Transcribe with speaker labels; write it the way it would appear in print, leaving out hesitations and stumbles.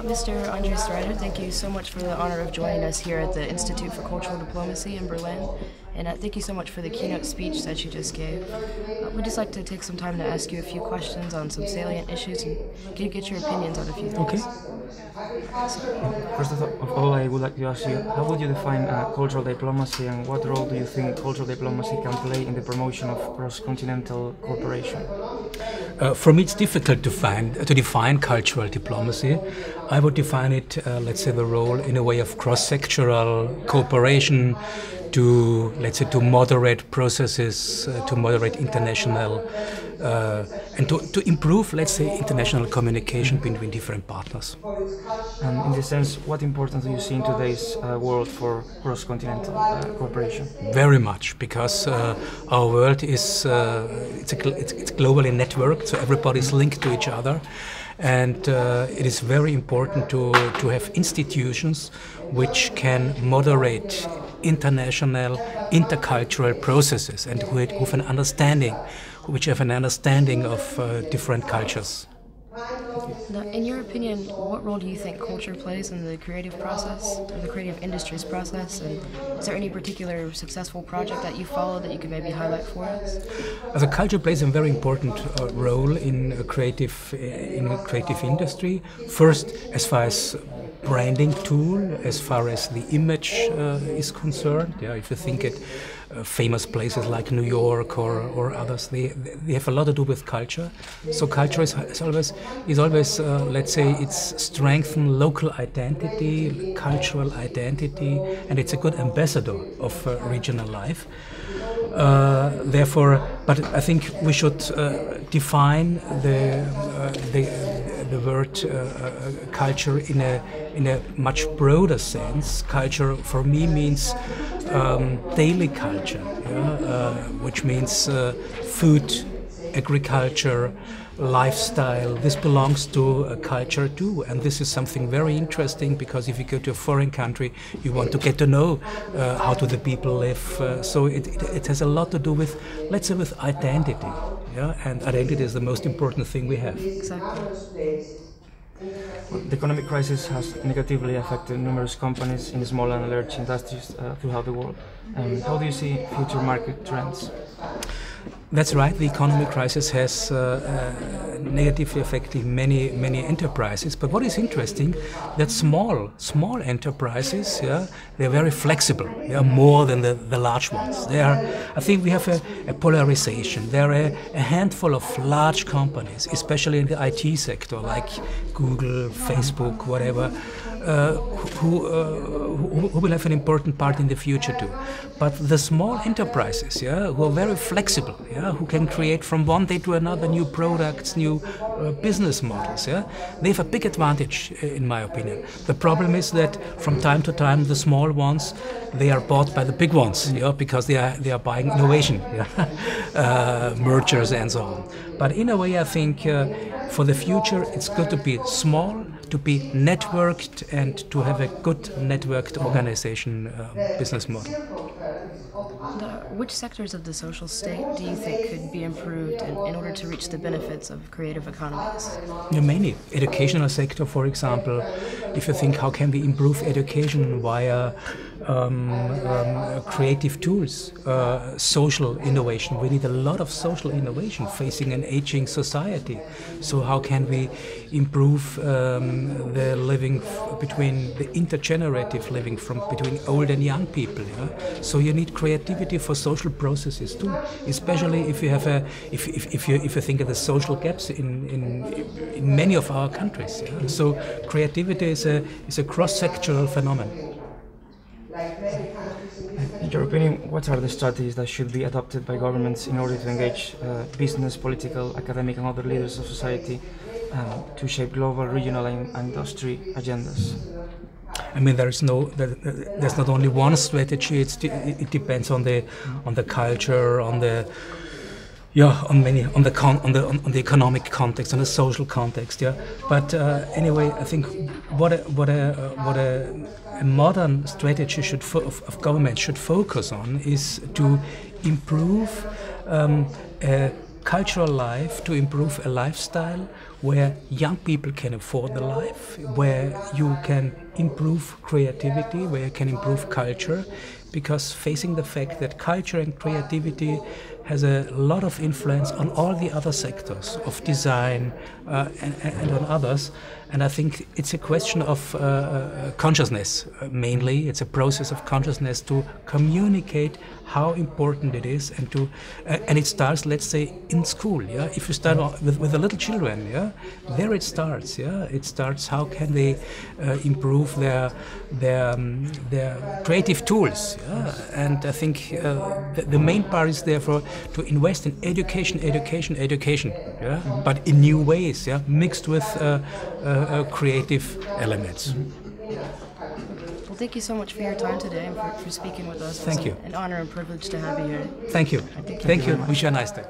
Speaker 1: Mr. Andreas Reiter, thank you so much for the honor of joining us here at the Institute for Cultural Diplomacy in Berlin. And thank you so much for the keynote speech that you just gave. We'd just like to take some time to ask you a few questions on some salient issues and get your opinions on a few things.
Speaker 2: Okay.
Speaker 3: First of all, I would like to ask you, how would you define cultural diplomacy, and what role do you think cultural diplomacy can play in the promotion of cross-continental cooperation?
Speaker 2: For me, it's difficult to define cultural diplomacy. I would define it, let's say, the role in a way of cross-sectoral cooperation to, let's say, to moderate processes, to moderate international, and to improve, let's say, international communication between different partners.
Speaker 3: And in this sense, what importance do you see in today's world for cross-continental cooperation?
Speaker 2: Very much, because our world is it's globally networked, so everybody's linked to each other, and it is very important to have institutions which can moderate international, intercultural processes and which have an understanding of different cultures.
Speaker 1: Now, in your opinion, what role do you think culture plays in the creative process, or the creative industries process? And is there any particular successful project that you follow that you could maybe highlight for us?
Speaker 2: The culture plays a very important role in a creative industry. First, as far as branding tool, as far as the image is concerned. Yeah, if you think it, famous places like New York or others, they have a lot to do with culture. So culture is always let's say, it's strengthen local identity, cultural identity, and it's a good ambassador of regional life. Therefore, but I think we should define the word culture in a much broader sense. Culture for me means daily culture, which means food, agriculture, lifestyle. This belongs to culture too, and this is something very interesting, because if you go to a foreign country, you want to get to know how do the people live. So it has a lot to do with, let's say, with identity. Yeah, and identity is the most important thing we have.
Speaker 1: Exactly.
Speaker 3: The economic crisis has negatively affected numerous companies in small and large industries throughout the world. How do you see future market trends?
Speaker 2: That's right. The economic crisis has negatively affected many enterprises. But what is interesting, that small enterprises, they're very flexible. They are more than the large ones. I think we have a polarization. There are a handful of large companies, especially in the IT sector, like Google, Facebook, whatever, who will have an important part in the future too. But the small enterprises, who are very flexible, who can create from one day to another new products, new business models, they have a big advantage, in my opinion. The problem is that from time to time the small ones, they are bought by the big ones, because they are buying innovation, mergers and so on. But in a way, I think for the future it's good to be small, to be networked, and to have a good networked organization business model.
Speaker 1: Which sectors of the social state do you think could be improved in order to reach the benefits of creative economies?
Speaker 2: Many. Educational sector, for example. If you think how can we improve education via creative tools, social innovation. We need a lot of social innovation facing an aging society. So how can we improve the living between the intergenerative living between old and young people? So you need creativity for social processes too, especially if you have if you think of the social gaps in many of our countries. So creativity is a cross-sectoral phenomenon.
Speaker 3: In your opinion, what are the strategies that should be adopted by governments in order to engage business, political, academic and other leaders of society to shape global, regional and industry agendas?
Speaker 2: I mean, there's not only one strategy. It depends on the culture, on the economic context, on the social context. But anyway, I think what a modern strategy of government should focus on is to improve a cultural life, to improve a lifestyle where young people can afford the life, where you can improve creativity, where you can improve culture, because facing the fact that culture and creativity has a lot of influence on all the other sectors of design and on others. And I think it's a question of consciousness, mainly. It's a process of consciousness to communicate how important it is, and it starts, let's say, in school. Yeah, if you start with the little children, yeah, there it starts. Yeah, it starts. How can they improve their creative tools? Yeah, and I think the main part is therefore to invest in education. Yeah, but in new ways. Yeah, mixed with creative elements.
Speaker 1: Well, thank you so much for your time today and for speaking with us.
Speaker 2: Thank you.
Speaker 1: An honor and privilege to have you here.
Speaker 2: Thank you.
Speaker 1: Thank you.
Speaker 2: Thank you. Wish you a nice day.